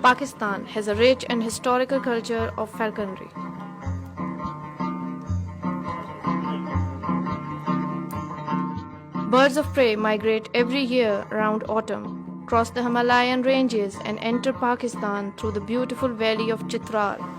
Pakistan has a rich and historical culture of falconry. Birds of prey migrate every year around autumn, cross the Himalayan ranges and enter Pakistan through the beautiful valley of Chitrali.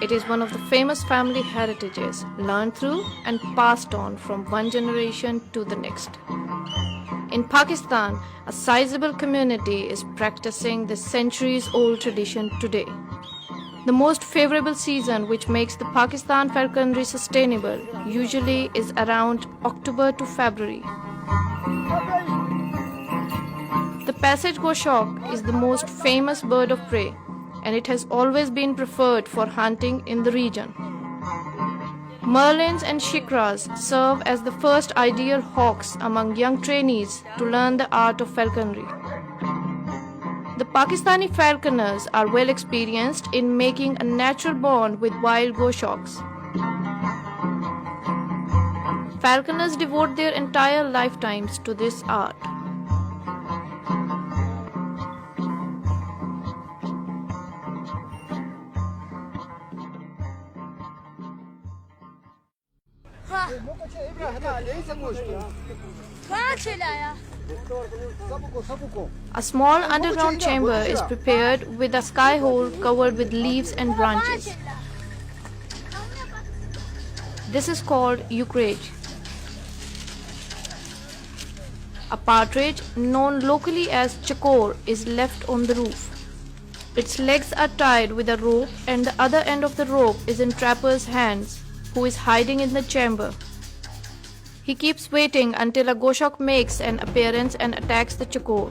It is one of the famous family heritages, learned through and passed on from one generation to the next. In Pakistan, a sizable community is practicing this centuries-old tradition today. The most favorable season which makes the Pakistan falconry sustainable usually is around October to February. The passage goshawk is the most famous bird of prey, and it has always been preferred for hunting in the region. Merlins and shikras serve as the first ideal hawks among young trainees to learn the art of falconry. The Pakistani falconers are well experienced in making a natural bond with wild goshawks. Falconers devote their entire lifetimes to this art. A small underground chamber is prepared with a sky hole covered with leaves and branches. This is called eucrage. A partridge, known locally as chakor, is left on the roof. Its legs are tied with a rope and the other end of the rope is in trapper's hands, who is hiding in the chamber. He keeps waiting until a goshawk makes an appearance and attacks the chakor.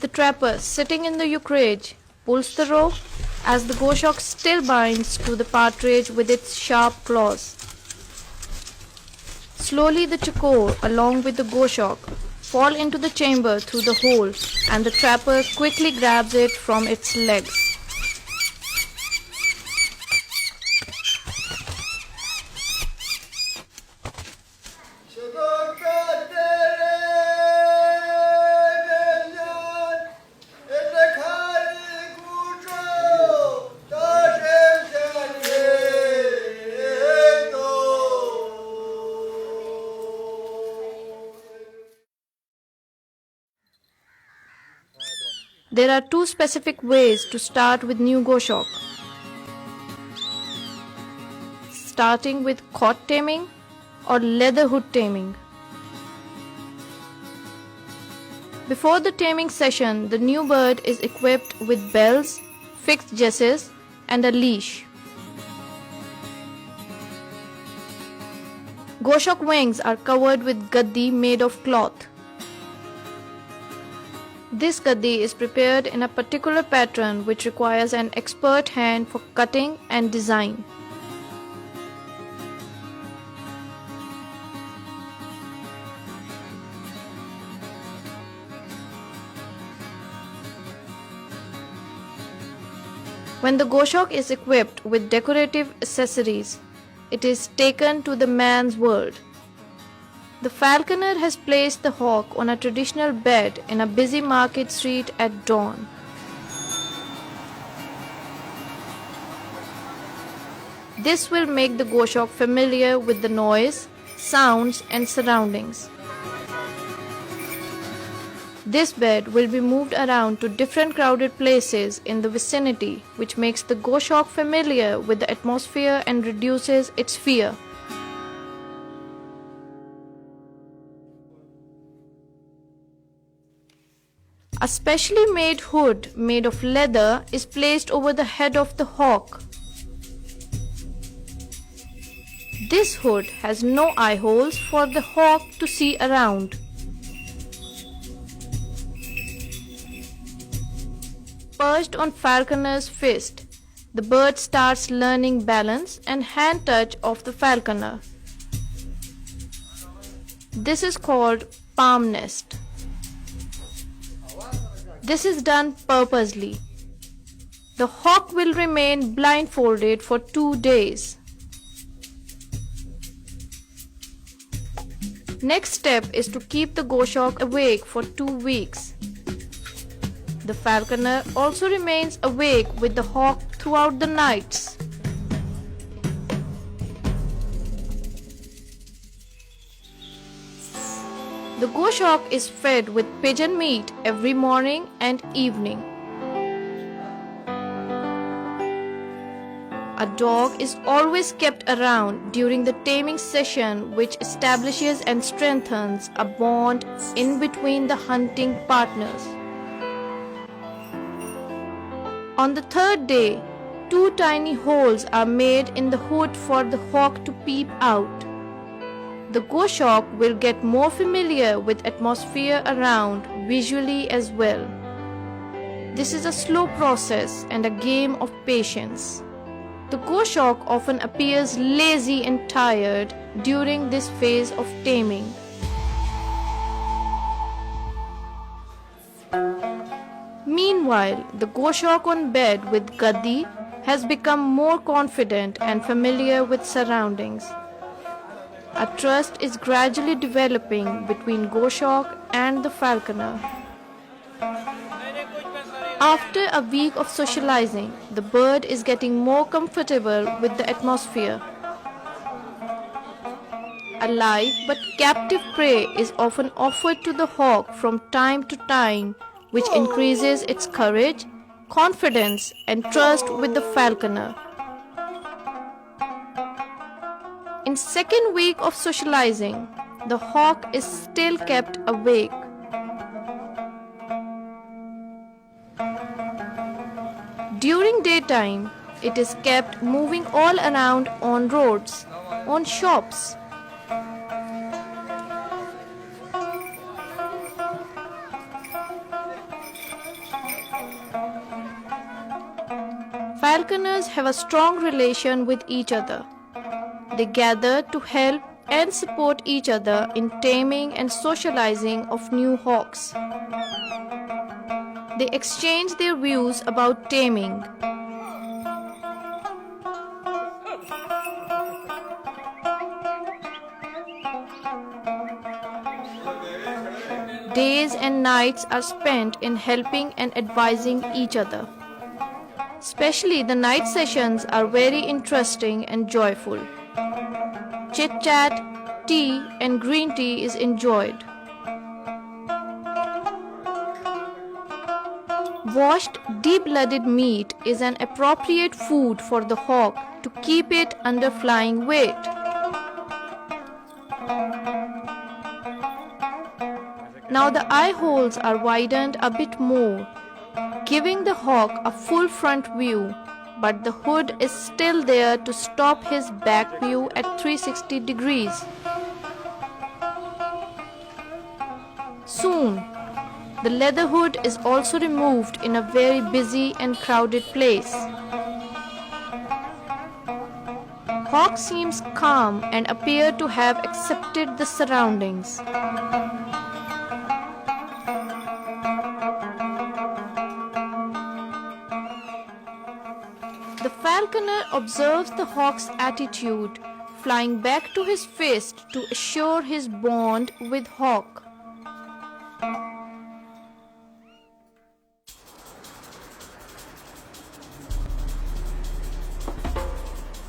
The trapper, sitting in the eucrage, pulls the rope as the goshawk still binds to the partridge with its sharp claws. Slowly the chakor, along with the goshawk, fall into the chamber through the hole, and the trapper quickly grabs it from its legs. There are two specific ways to start with new goshawk. Starting with cot taming or leather hood taming. Before the taming session, the new bird is equipped with bells, fixed jesses, and a leash. Goshawk wings are covered with gaddi made of cloth. This gaddi is prepared in a particular pattern which requires an expert hand for cutting and design. When the goshawk is equipped with decorative accessories, it is taken to the man's world. The falconer has placed the hawk on a traditional bed in a busy market street at dawn. This will make the goshawk familiar with the noise, sounds, and surroundings. This bed will be moved around to different crowded places in the vicinity, which makes the goshawk familiar with the atmosphere and reduces its fear. A specially made hood made of leather is placed over the head of the hawk. This hood has no eye holes for the hawk to see around. Perched on falconer's fist, the bird starts learning balance and hand touch of the falconer. This is called palm nest. This is done purposely. The hawk will remain blindfolded for 2 days. Next step is to keep the goshawk awake for 2 weeks. The falconer also remains awake with the hawk throughout the nights. The goshawk is fed with pigeon meat every morning and evening. A dog is always kept around during the taming session, which establishes and strengthens a bond in between the hunting partners. On the 3rd day, 2 tiny holes are made in the hood for the hawk to peep out. The goshawk will get more familiar with atmosphere around visually as well. This is a slow process and a game of patience. The goshawk often appears lazy and tired during this phase of taming. Meanwhile, the goshawk on bed with gaddi has become more confident and familiar with surroundings. A trust is gradually developing between goshawk and the falconer. After a week of socializing, the bird is getting more comfortable with the atmosphere. A live but captive prey is often offered to the hawk from time to time, which increases its courage, confidence, and trust with the falconer. In 2nd week of socializing, the hawk is still kept awake. During daytime, it is kept moving all around on roads, on shops. Falconers have a strong relation with each other. They gather to help and support each other in taming and socializing of new hawks. They exchange their views about taming. Days and nights are spent in helping and advising each other. Especially the night sessions are very interesting and joyful. Chit-chat, tea and green tea is enjoyed. Washed, deep-blooded meat is an appropriate food for the hawk to keep it under flying weight. Now the eye holes are widened a bit more, giving the hawk a full front view, but the hood is still there to stop his back view at 360 degrees. Soon, the leather hood is also removed in a very busy and crowded place. Hawk seems calm and appear to have accepted the surroundings. The falconer observes the hawk's attitude, flying back to his fist to assure his bond with hawk.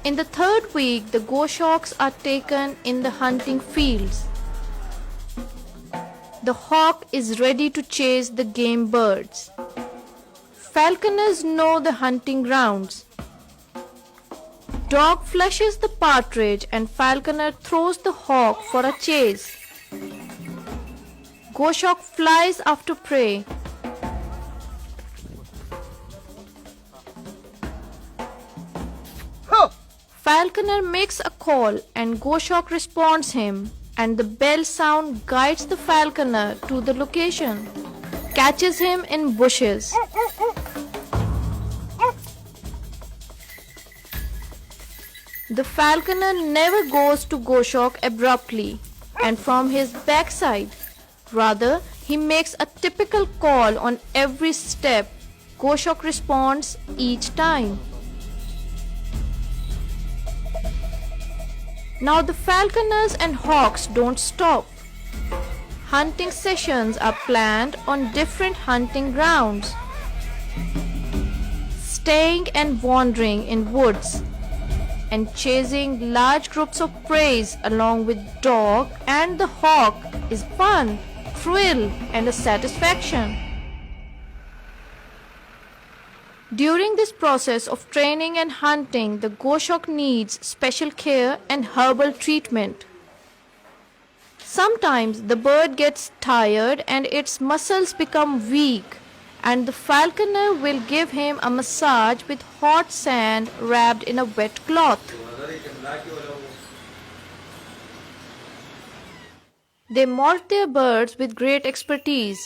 In the 3rd week, the goshawks are taken in the hunting fields. The hawk is ready to chase the game birds. Falconers know the hunting grounds. Dog flushes the partridge and falconer throws the hawk for a chase. Goshawk flies after prey. falconer makes a call and goshawk responds him, and the bell sound guides the falconer to the location, catches him in bushes. The falconer never goes to goshawk abruptly and from his backside. Rather, he makes a typical call on every step. Goshawk responds each time. Now the falconers and hawks don't stop. Hunting sessions are planned on different hunting grounds, staying and wandering in woods, and chasing large groups of prey along with dog and the hawk is fun, thrill, and a satisfaction. During this process of training and hunting, the goshawk needs special care and herbal treatment. Sometimes the bird gets tired and its muscles become weak, and the falconer will give him a massage with hot sand wrapped in a wet cloth. They molt their birds with great expertise.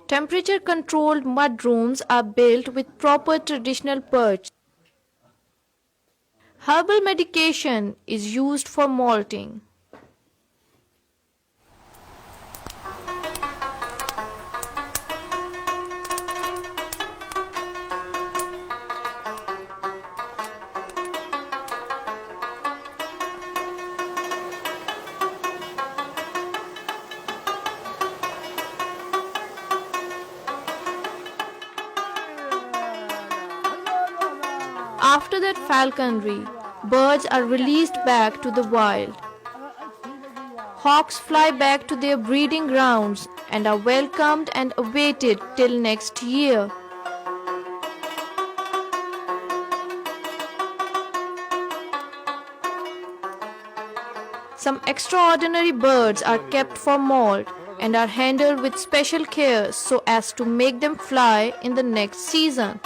Temperature-controlled mud rooms are built with proper traditional perch. Herbal medication is used for molting. After that falconry, birds are released back to the wild. Hawks fly back to their breeding grounds and are welcomed and awaited till next year. Some extraordinary birds are kept for molt and are handled with special care so as to make them fly in the next season.